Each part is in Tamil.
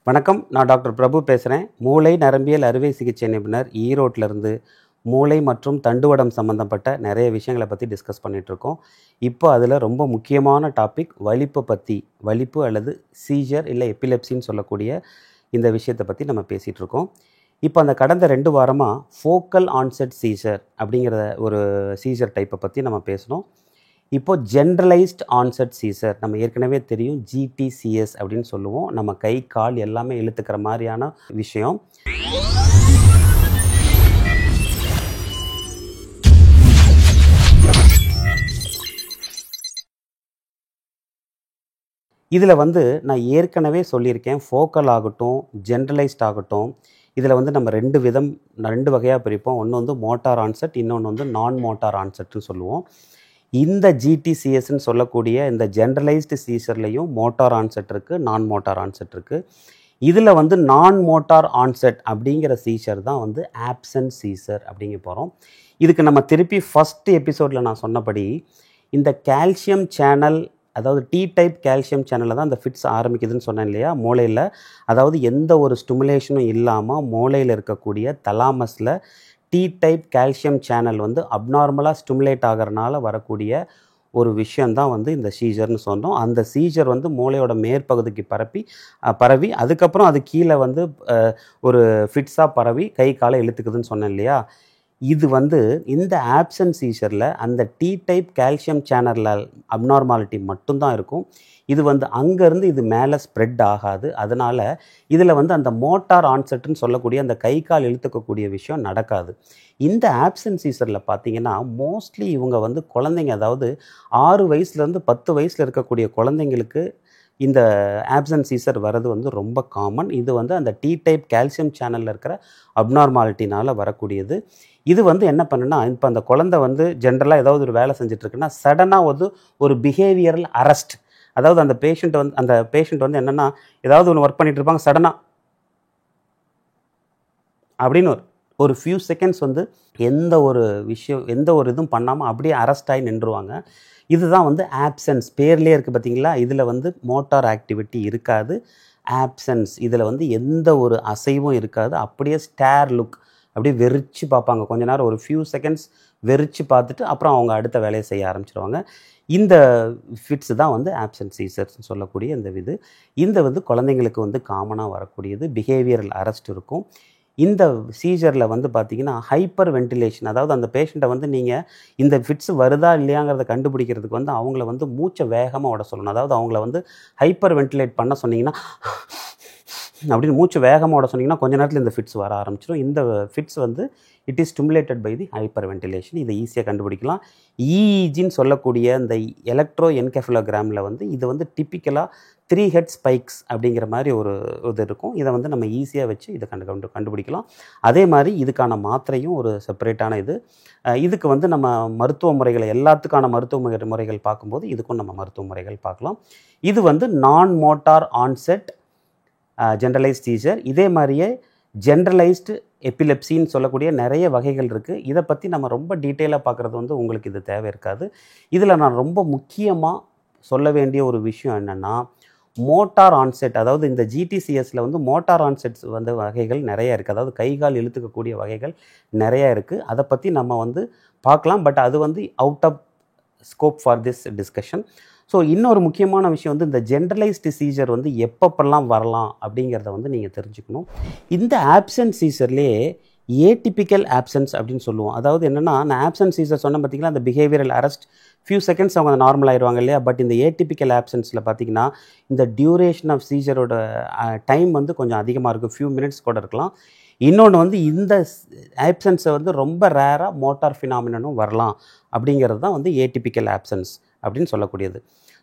வணக்கம். நான் டாக்டர் பிரபு பேசுகிறேன். மூளை நரம்பியல் அறுவை சிகிச்சை நிபுணர், ஈரோட்டிலேருந்து. மூளை மற்றும் தண்டுவடம் சம்மந்தப்பட்ட நிறைய விஷயங்களை பற்றி டிஸ்கஸ் பண்ணிகிட்ருக்கோம். இப்போ அதில் ரொம்ப முக்கியமான டாபிக் வலிப்பு பற்றி. வலிப்பு அல்லது சீஜர் இல்லை எபிலெப்சின்னு சொல்லக்கூடிய இந்த விஷயத்தை பற்றி நம்ம பேசிகிட்ருக்கோம். இப்போ அந்த கடந்த 2 வாரமாக ஃபோக்கல் ஆன்செட் சீஜர் அப்படிங்கிற ஒரு சீஜர் டைப்பை பற்றி நம்ம பேசணும். இப்போது ஜென்ரலைஸ்ட் ஆன்செட் சீசர் நம்ம ஏற்கனவே தெரியும், ஜிடிசிஎஸ் அப்படின்னு சொல்லுவோம். நம்ம கை கால் எல்லாமே இழுத்துக்கிற மாதிரியான விஷயம். இதில் நான் ஏற்கனவே சொல்லியிருக்கேன், ஃபோக்கல் ஆகட்டும் ஜென்ரலைஸ்ட் ஆகட்டும், இதில் நம்ம 2 வகையாக பிரிப்போம். ஒன்று மோட்டார் ஆன்செட், இன்னொன்று நான் மோட்டார் ஆன்செட்னு சொல்லுவோம். இந்த ஜிடிசிஎஸ்ன்னு சொல்லக்கூடிய இந்த ஜென்ரலைஸ்டு சீசர்லேயும் மோட்டார் ஆன்செட் இருக்குது, நான் மோட்டார் ஆன்செட் இருக்குது. இதில் நான் மோட்டார் ஆன்செட் அப்படிங்கிற சீசர் தான் ஆப்சன்ட் சீசர் அப்படிங்க போகிறோம். இதுக்கு நம்ம திருப்பி ஃபஸ்ட் எபிசோடில் நான் சொன்னபடி இந்த கால்சியம் சேனல், அதாவது டி டைப் கால்சியம் சேனலில் தான் இந்த ஃபிட்ஸ் ஆரம்பிக்குதுன்னு சொன்னேன் இல்லையா, மூளையில். அதாவது எந்த ஒரு ஸ்டிமுலேஷனும் இல்லாமல் மூளையில் இருக்கக்கூடிய தலாமஸில் டி டைப் கால்சியம் சேனல் அப்நார்மலாக ஸ்டிமுலேட் ஆகிறனால வரக்கூடிய ஒரு விஷயந்தான் இந்த சீஜர்னு சொன்னோம். அந்த சீஜர் மூளையோட மேற்பகுதிக்கு பரவி அதுக்கப்புறம் அது கீழே ஒரு ஃபிட்ஸாக பரவி கை காலை இழுத்துக்குதுன்னு சொன்னேன் இல்லையா. இது இந்த ஆப்சன்ட் சீசரில் அந்த டி டைப் கால்சியம் சேனலில் அப்நார்மாலிட்டி மட்டும்தான் இருக்கும். இது அங்கேருந்து இது மேலே ஸ்ப்ரெட் ஆகாது. அதனால் இதில் அந்த மோட்டார் ஆன்செட்டுன்னு சொல்லக்கூடிய அந்த கை கால் இழுத்துக்கக்கூடிய விஷயம் நடக்காது. இந்த ஆப்சன்ட் சீசரில் பார்த்திங்கன்னா மோஸ்ட்லி இவங்க குழந்தைங்க, அதாவது 6 வயசுலேருந்து 10 வயசில் இருக்கக்கூடிய குழந்தைங்களுக்கு இந்த ஆப்சன்ட் சீசர் வர்றது ரொம்ப காமன். இது அந்த டி டைப் கால்சியம் சேனலில் இருக்கிற அப்நார்மாலிட்டினால் வரக்கூடியது. இது என்ன பண்ணுன்னா, இப்போ அந்த குழந்தை ஜென்ரலாக ஏதாவது ஒரு வேலை செஞ்சிட்ருக்குன்னா சடனாக ஒரு பிஹேவியரல் அரெஸ்ட், அதாவது அந்த பேஷண்ட் என்னென்னா ஏதாவது ஒன்று ஒர்க் பண்ணிகிட்டு இருப்பாங்க, சடனாக அப்படின்னு ஒரு ஃபியூ செகண்ட்ஸ் எந்த ஒரு இதுவும் பண்ணாமல் அப்படியே அரெஸ்ட் ஆகி நின்றுவாங்க. இதுதான் ஆப்சன்ஸ். பேர்லேயே இருக்குது பார்த்தீங்களா. இதில் மோட்டார் ஆக்டிவிட்டி இருக்காது. ஆப்சன்ஸ் இதில் எந்த ஒரு அசைவும் இருக்காது. அப்படியே ஸ்டேர் லுக், அப்படியே வெறிச்சு பார்ப்பாங்க கொஞ்ச நேரம், ஒரு ஃபியூ செகண்ட்ஸ் வெறிச்சு பார்த்துட்டு அப்புறம் அவங்க அடுத்த வேலையை செய்ய ஆரம்பிச்சிடுவாங்க. இந்த ஃபிட்ஸ் தான் ஆப்சன்ட் சீசர்ஸ்னு சொல்லக்கூடிய இந்த குழந்தைங்களுக்கு காமனாக வரக்கூடியது. பிஹேவியரல் அரெஸ்ட் இருக்கும். இந்த சீஜரில் பார்த்திங்கன்னா ஹைப்பர் வென்டிலேஷன், அதாவது அந்த பேஷண்ட்டை நீங்கள் இந்த ஃபிட்ஸ் வருதா இல்லையாங்கிறத கண்டுபிடிக்கிறதுக்கு அவங்கள மூச்சை வேகமாக விட சொல்லணும். அதாவது அவங்கள ஹைப்பர் வென்டிலேட் பண்ண சொன்னிங்கன்னா, அப்படின்னு மூச்சு வேகமாக விட சொன்னிங்கன்னா கொஞ்ச நேரத்தில் இந்த ஃபிட்ஸ் வர ஆரம்பிச்சிடும். இந்த fits it is stimulated by the hyperventilation. இதை ஈஸியாக கண்டுபிடிக்கலாம். இஇஜின்னு சொல்லக்கூடிய இந்த எலக்ட்ரோ என்கெஃபலோகிராமில் இது டிப்பிக்கலாக 3 ஹெட் ஸ்பைக்ஸ் அப்படிங்கிற மாதிரி ஒரு இது இருக்கும். இதை நம்ம ஈஸியாக வச்சு இதை கண்டுபிடிக்கலாம். அதே மாதிரி இதுக்கான மாத்திரையும் ஒரு செப்பரேட்டான இதுக்கு நம்ம மருத்துவ முறைகளை, எல்லாத்துக்கான மருத்துவ முறைகள் பார்க்கும்போது இதுக்கும் நம்ம மருத்துவ முறைகள் பார்க்கலாம். இது நான் மோட்டார் ஆன்செட் ஜென்ரலைஸ்ட் சீசர். இதே மாதிரியே ஜென்ரலைஸ்டு எபிலெப்சின்னு சொல்லக்கூடிய நிறைய வகைகள் இருக்குது. இதை பற்றி நம்ம ரொம்ப டீட்டெயிலாக பார்க்குறது உங்களுக்கு இது தேவை இருக்காது. இதில் நான் ரொம்ப முக்கியமாக சொல்ல வேண்டிய ஒரு விஷயம் என்னென்னா, மோட்டார் ஆன்செட், அதாவது இந்த ஜிடிசிஎஸில் மோட்டார் ஆன்செட்ஸ் வகைகள் நிறையா இருக்குது. அதாவது கைகால் இழுத்துக்கக்கூடிய வகைகள் நிறையா இருக்குது. அதை பற்றி நம்ம பார்க்கலாம். பட் அது out of scope for this discussion. So இன்னொரு முக்கியமான விஷயம் இந்த ஜென்ரலைஸ்டு சீசர் எப்பப்பெல்லாம் வரலாம் அப்படிங்கிறத நீங்கள் தெரிஞ்சுக்கணும். இந்த ஆப்சன்ட் சீசர்லேயே ஏடிபிக்கல் ஆப்சன்ஸ் அப்படின்னு சொல்லுவோம். அதாவது என்னென்னா, நான் ஆப்சன்ட் சீசர் சொன்ன பார்த்திங்கன்னா அந்த பிஹேவியரல் அரெஸ்ட் ஃபியூ செகண்ட்ஸ் அவங்க நார்மல் ஆகிடுவாங்க இல்லையா. பட் இந்த ஏடிபிக்கல் ஆப்சன்ஸில் பார்த்திங்கன்னா இந்த டியூரேஷன் ஆஃப் சீசரோட டைம் கொஞ்சம் அதிகமாக இருக்கும். ஃபியூ மினிட்ஸ் கூட இருக்கலாம். இன்னொன்று இந்த ஆப்சன்ஸை ரொம்ப ரேராக மோட்டார் ஃபினாமினனும் வரலாம். அப்படிங்கிறது தான் ஏடிபிக்கல் ஆப்சன்ஸ் அப்படின்னு சொல்லக்கூடியது.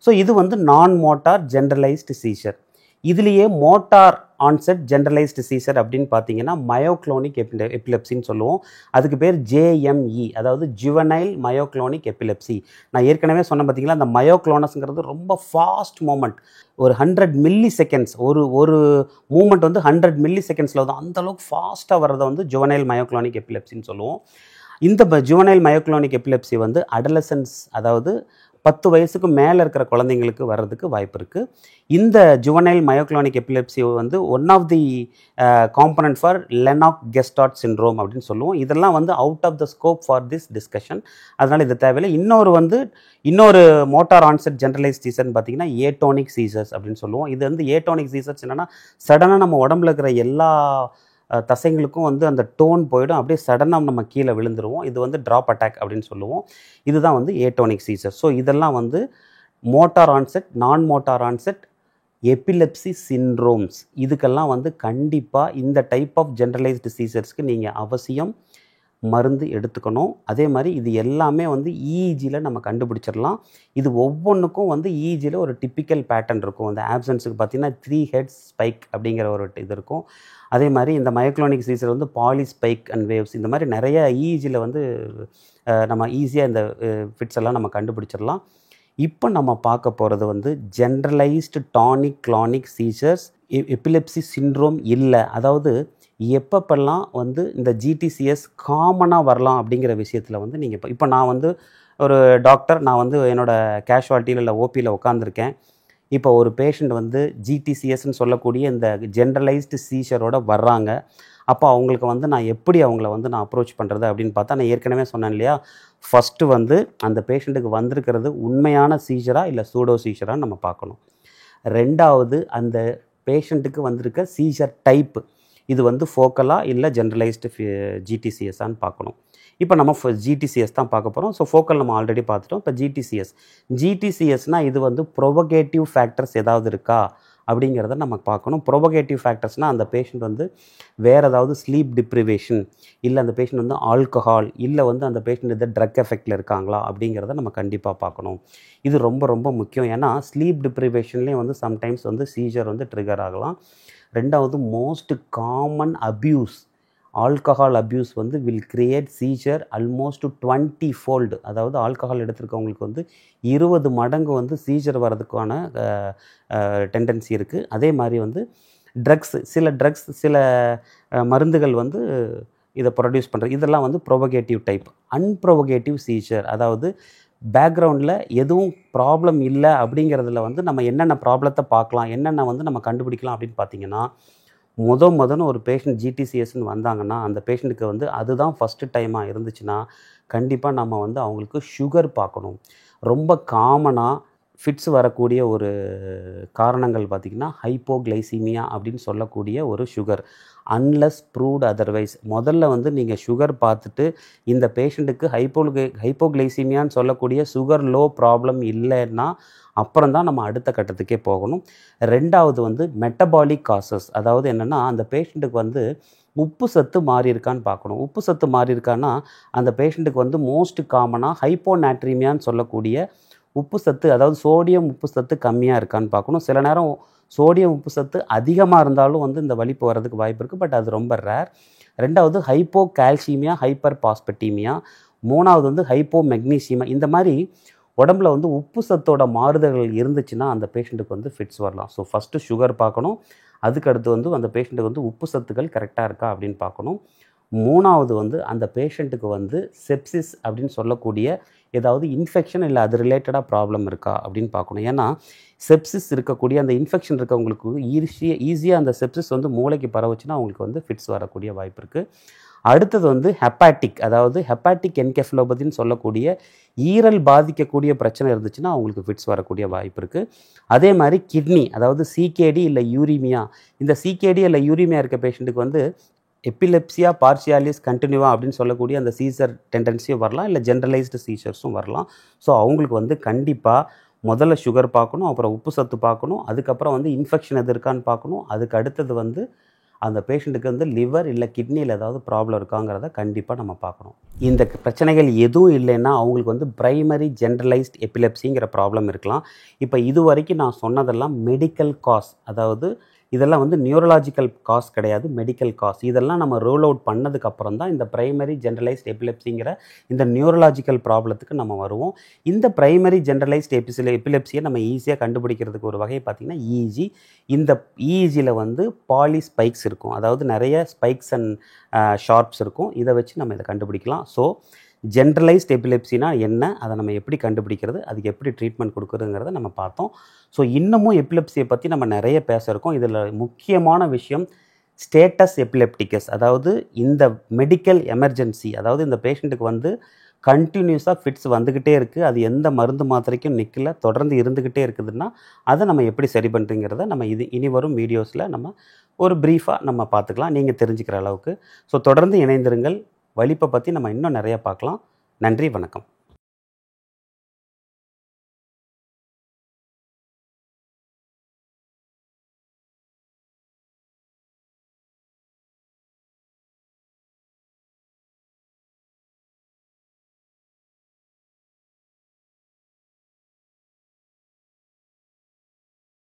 ஸோ இது நான் மோட்டார் ஜென்ரலைஸ்டு சீசர். இதுலேயே மோட்டார் ஆன்செட் ஜென்ரலைஸ்டு சீசர் அப்படின்னு பார்த்தீங்கன்னா மயோக்ளோனிக் எபிலெப்சின்னு சொல்லுவோம். அதுக்கு பேர் ஜேஎம்இ, அதாவது ஜுவனைல் மயோக்ளோனிக் எபிலெப்சி. நான் ஏற்கனவே சொன்ன பார்த்தீங்களா, அந்த மயோக்ளோனஸ்ங்கிறது ரொம்ப ஃபாஸ்ட் மூமெண்ட். ஒரு 100 மில்லி செகண்ட்ஸ் ஒரு மூமெண்ட் 100 மில்லி செகண்ட்ஸில் அந்தளவுக்கு ஃபாஸ்ட்டாக வர்றதை ஜுவனைல் மயோக்ளோனிக் எபிலெப்சின்னு சொல்லுவோம். இந்த ஜுவனைல் மயோக்ளோனிக் எபிலெப்சி அடலசன்ஸ், அதாவது 10 வயசுக்கு மேலே இருக்கிற குழந்தைங்களுக்கு வர்றதுக்கு வாய்ப்பு இருக்குது. இந்த ஜுவனைல் மயோக்ளோனிக் எபிலெப்சி வந்து one of the component for Lennox Gastaut syndrome அப்படின்னு சொல்லுவோம். இதெல்லாம் வந்து out of the scope for this discussion. அதனால் இது தேவையில்லை. இன்னொரு மோட்டார் ஆன்செட் ஜென்ரலைஸ்ட் சீசர்னு பார்த்தீங்கன்னா ஏட்டோனிக் சீசர்ஸ் அப்படின்னு சொல்லுவோம். இது வந்து ஏட்டோனிக் சீசர்ஸ் என்னென்னா சடனாக நம்ம உடம்புல இருக்கிற எல்லா தசைங்களுக்கும் வந்து அந்த டோன் போயிடும், அப்படியே சடனாக நம்ம கீழே விழுந்துருவோம். இது வந்து ட்ராப் அட்டாக் அப்படின்னு சொல்லுவோம். இதுதான் வந்து ஏட்டோனிக் சீசர். ஸோ இதெல்லாம் வந்து மோட்டார் ஆன்செட், நான் மோட்டார் ஆன்செட் எபிலெப்சி சிண்ட்ரோம்ஸ். இதுக்கெல்லாம் வந்து கண்டிப்பாக இந்த டைப் ஆஃப் ஜென்ரலைஸ்டு சீசர்ஸ்க்கு நீங்கள் அவசியம் மருந்து எடுத்துக்கணும். அதே மாதிரி இது எல்லாமே வந்து இஇஜியில் நம்ம கண்டுபிடிச்சிடலாம். இது ஒவ்வொன்றுக்கும் வந்து இஇஜியில் ஒரு டிப்பிக்கல் பேட்டர்ன் இருக்கும். அந்த ஆப்சன்ஸுக்கு பார்த்திங்கன்னா 3 ஹெட்ஸ் ஸ்பைக் அப்படிங்கிற ஒரு இது இருக்கும். அதே மாதிரி இந்த மயோக்ளோனிக் சீசர் வந்து பாலி ஸ்பைக் அண்ட் வேவ்ஸ், இந்த மாதிரி நிறைய இஇஜியில் வந்து நம்ம ஈஸியாக இந்த ஃபிட்ஸ் எல்லாம் நம்ம கண்டுபிடிச்சிடலாம். இப்போ நம்ம பார்க்க போகிறது வந்து generalized tonic clonic seizures epilepsy syndrome இல்லை. அதாவது எப்பப்பெல்லாம் வந்து இந்த ஜிடிசிஎஸ் காமனாக வரலாம் அப்படிங்கிற விஷயத்தில் வந்து நீங்கள் இப்போ நான் வந்து ஒரு டாக்டர், நான் வந்து என்னோடய கேஷுவாலிட்டியில் இல்லை ஓபியில் உட்காந்துருக்கேன். இப்போ ஒரு பேஷண்ட் வந்து ஜிடிசிஎஸ்ன்னு சொல்லக்கூடிய இந்த ஜென்ரலைஸ்டு சீசரோட வர்றாங்க. அப்போ அவங்களுக்கு வந்து நான் எப்படி அவங்கள வந்து நான் அப்ரோச் பண்ணுறது அப்படின்னு பார்த்தா, நான் ஏற்கனவே சொன்னேன் இல்லையா, ஃபஸ்ட்டு வந்து அந்த பேஷண்ட்டுக்கு வந்திருக்கிறது உண்மையான சீசரா இல்லை சூடோ சீசரான்னு நம்ம பார்க்கணும். ரெண்டாவது அந்த பேஷண்ட்டுக்கு வந்திருக்க சீசர் டைப்பு, இது வந்து ஃபோக்கலாக இல்லை ஜென்ரலைஸ்டு ஜிடிசிஎஸ்ஸான்னு பார்க்கணும். இப்போ நம்ம ஜிடிசிஎஸ் தான் பார்க்க போகிறோம். ஸோ ஃபோக்கல் நம்ம ஆல்ரெடி பார்த்துட்டோம். இப்போ ஜிடிசிஎஸ்னால் இது வந்து ப்ரொபகேட்டிவ் ஃபேக்டர்ஸ் ஏதாவது இருக்கா அப்படிங்கிறத நம்ம பார்க்கணும். ப்ரொபகேட்டிவ் ஃபேக்டர்ஸ்னால் அந்த பேஷண்ட் வந்து வேறு ஏதாவது ஸ்லீப் டிப்ரிவேஷன், இல்லை அந்த பேஷண்ட் வந்து ஆல்கஹால், இல்லை வந்து அந்த பேஷண்ட் எதாவது ட்ரக் எஃபெக்டில் இருக்காங்களா அப்படிங்கிறத நம்ம கண்டிப்பாக பார்க்கணும். இது ரொம்ப ரொம்ப முக்கியம். ஏன்னா ஸ்லீப் டிப்ரிவேஷன்லேயும் வந்து சம்டைம்ஸ் வந்து சீசர் வந்து ட்ரிகர் ஆகலாம். ரெண்டாவது most common abuse, alcohol abuse வந்து will create seizure almost 20-fold. அதாவது ஆல்கஹால் எடுத்துருக்கவங்களுக்கு வந்து 20 மடங்கு வந்து சீசர் வர்றதுக்கான டெண்டன்சி இருக்குது. அதே மாதிரி வந்து சில மருந்துகள் வந்து இதை ப்ரொடியூஸ் பண்ணுறது, இதெல்லாம் வந்து ப்ரொபகேட்டிவ் டைப். அன்ப்ரொபகேட்டிவ் சீசர், அதாவது பேக்ரவுண்டில் எதுவும் ப்ராப்ளம் இல்லை அப்படிங்கிறதுல வந்து நம்ம என்னென்ன ப்ராப்ளத்தை பார்க்கலாம், என்னென்ன வந்து நம்ம கண்டுபிடிக்கலாம் அப்படின்னு பார்த்தீங்கன்னா, முதன்னு ஒரு பேஷண்ட் ஜிடிசிஎஸ்ன்னு வந்தாங்கன்னா அந்த பேஷண்ட்டுக்கு வந்து அதுதான் ஃபஸ்ட்டு டைமாக இருந்துச்சுன்னா கண்டிப்பாக நம்ம வந்து அவங்களுக்கு சுகர் பார்க்கணும். ரொம்ப காமனாக ஃபிட்ஸ் வரக்கூடிய ஒரு காரணங்கள் பார்த்திங்கன்னா ஹைப்போக்ளைசீமியா அப்படின்னு சொல்லக்கூடிய ஒரு சுகர், அன்லெஸ் ப்ரூவ்டு அதர்வைஸ். முதல்ல வந்து நீங்கள் சுகர் பார்த்துட்டு இந்த பேஷண்ட்டுக்கு ஹைப்போக்ளைசீமியான்னு சொல்லக்கூடிய சுகர் லோ ப்ராப்ளம் இல்லைன்னா அப்புறம் தான் நம்ம அடுத்த கட்டத்துக்கே போகணும். ரெண்டாவது வந்து மெட்டபாலிக் காசஸ், அதாவது என்னென்னா அந்த பேஷண்ட்டுக்கு வந்து உப்பு சத்து மாறி இருக்கான்னு பார்க்கணும். உப்பு சத்து மாறி இருக்கான்னா அந்த பேஷண்ட்டுக்கு வந்து மோஸ்ட் காமனாக ஹைப்போநாட்ரீமியான்னு சொல்லக்கூடிய உப்பு சத்து, அதாவது சோடியம் உப்பு சத்து கம்மியாக இருக்கான்னு பார்க்கணும். சில நேரம் சோடியம் உப்பு சத்து அதிகமாக இருந்தாலும் வந்து இந்த வலிப்பு வர்றதுக்கு வாய்ப்பு இருக்குது, பட் அது ரொம்ப ரேர். ரெண்டாவது ஹைப்போ கால்சியமியா, ஹைப்பர் பாஸ்பெட்டீமியா. மூணாவது வந்து ஹைப்போ மெக்னீசியமா. இந்த மாதிரி உடம்புல வந்து உப்பு சத்தோட மாறுதல்கள் இருந்துச்சுன்னா அந்த பேஷண்ட்டுக்கு வந்து ஃபிட்ஸ் வரலாம். ஸோ ஃபஸ்ட்டு சுகர் பார்க்கணும். அதுக்கடுத்து வந்து அந்த பேஷண்ட்டுக்கு வந்து உப்பு சத்துக்கள் கரெக்டாக இருக்கா அப்படின்னு பார்க்கணும். மூணாவது வந்து அந்த பேஷண்ட்டுக்கு வந்து செப்சிஸ் அப்படின்னு சொல்லக்கூடிய ஏதாவது இன்ஃபெக்ஷன் இல்லை அது ரிலேட்டடாக ப்ராப்ளம் இருக்கா அப்படின்னு பார்க்கணும். ஏன்னா செப்சிஸ் இருக்கக்கூடிய அந்த இன்ஃபெக்ஷன் இருக்கவங்களுக்கு ஈஸியாக அந்த செப்சிஸ் வந்து மூளைக்கு பரவுச்சுன்னா அவங்களுக்கு வந்து ஃபிட்ஸ் வரக்கூடிய வாய்ப்பு இருக்குது. அடுத்தது வந்து ஹெப்பாட்டிக், அதாவது ஹெப்பாட்டிக் என்கெஃபலோபதின்னு சொல்லக்கூடிய ஈரல் பாதிக்கக்கூடிய பிரச்சனை இருந்துச்சுன்னா அவங்களுக்கு ஃபிட்ஸ் வரக்கூடிய வாய்ப்பு இருக்குது. அதே மாதிரி கிட்னி, அதாவது சிகேடி இல்லை யூரிமியா. இந்த சிகேடி இல்லை யூரிமியா இருக்க பேஷண்ட்டுக்கு வந்து எபிலெப்சியா பார்சியாலிஸ் கண்டினியூவா அப்படின்னு சொல்லக்கூடிய அந்த சீசர் டெண்டன்சியும் வரலாம், இல்லை ஜென்ரலைஸ்டு சீசர்ஸும் வரலாம். ஸோ அவங்களுக்கு வந்து கண்டிப்பாக முதல்ல சுகர் பார்க்கணும், அப்புறம் உப்பு சத்து பார்க்கணும், அதுக்கப்புறம் வந்து இன்ஃபெக்ஷன் எது இருக்கான்னு பார்க்கணும். அதுக்கு அடுத்தது வந்து அந்த பேஷண்ட்டுக்கு வந்து லிவர் இல்லை கிட்னியில் ஏதாவது ப்ராப்ளம் இருக்காங்கிறத கண்டிப்பாக நம்ம பார்க்கணும். இந்த பிரச்சனைகள் எதுவும் இல்லைன்னா அவங்களுக்கு வந்து பிரைமரி ஜென்ரலைஸ்ட் எபிலெப்சிங்கிற ப்ராப்ளம் இருக்கலாம். இப்போ இது வரைக்கும் நான் சொன்னதெல்லாம் மெடிக்கல் காஸ், அதாவது இதெல்லாம் வந்து நியூரலாஜிக்கல் காஸ் கிடையாது, மெடிக்கல் காஸ். இதெல்லாம் நம்ம ரோல் அவுட் பண்ணதுக்கப்புறம் தான் இந்த பிரைமரி ஜென்ரலைஸ்ட் எபிலெப்சிங்கிற இந்த நியூரலாஜிக்கல் ப்ராப்ளத்துக்கு நம்ம வருவோம். இந்த பிரைமரி ஜென்ரலைஸ்ட் எபிலெப்சியை நம்ம ஈஸியாக கண்டுபிடிக்கிறதுக்கு ஒரு வகை பார்த்திங்கன்னா இஇஜி. இந்த இஇஜியில் வந்து பாலி ஸ்பைக்ஸ் இருக்கும், அதாவது நிறைய ஸ்பைக்ஸ் அண்ட் ஷார்ப்ஸ் இருக்கும். இதை வச்சு நம்ம இதை கண்டுபிடிக்கலாம். ஸோ ஜென்ரலைஸ்ட் எபிலெப்சினா என்ன, அதை நம்ம எப்படி கண்டுபிடிக்கிறது, அதுக்கு எப்படி ட்ரீட்மெண்ட் கொடுக்குறதுங்கிறத நம்ம பார்த்தோம். ஸோ இன்னமும் எபிலெப்சியை பற்றி நம்ம நிறைய பேச இருக்கோம். இதில் முக்கியமான விஷயம் ஸ்டேட்டஸ் எபிலெப்டிகஸ், அதாவது இந்த மெடிக்கல் எமர்ஜென்சி, அதாவது இந்த பேஷண்ட்டுக்கு வந்து கண்டினியூஸாக ஃபிட்ஸ் வந்துக்கிட்டே இருக்குது, அது எந்த மருந்து மாத்திரைக்கும் நிற்கல, தொடர்ந்து இருந்துக்கிட்டே இருக்குதுன்னா அதை நம்ம எப்படி சரி பண்ணுறங்கிறத நம்ம இனி வரும் வீடியோஸில் நம்ம ஒரு ப்ரீஃபாக நம்ம பார்த்துக்கலாம், நீங்கள் தெரிஞ்சுக்கிற அளவுக்கு. ஸோ தொடர்ந்து இணைந்திருங்கள். வலிப்பை பற்றி நம்ம இன்னும் நிறையா பார்க்கலாம். நன்றி, வணக்கம்.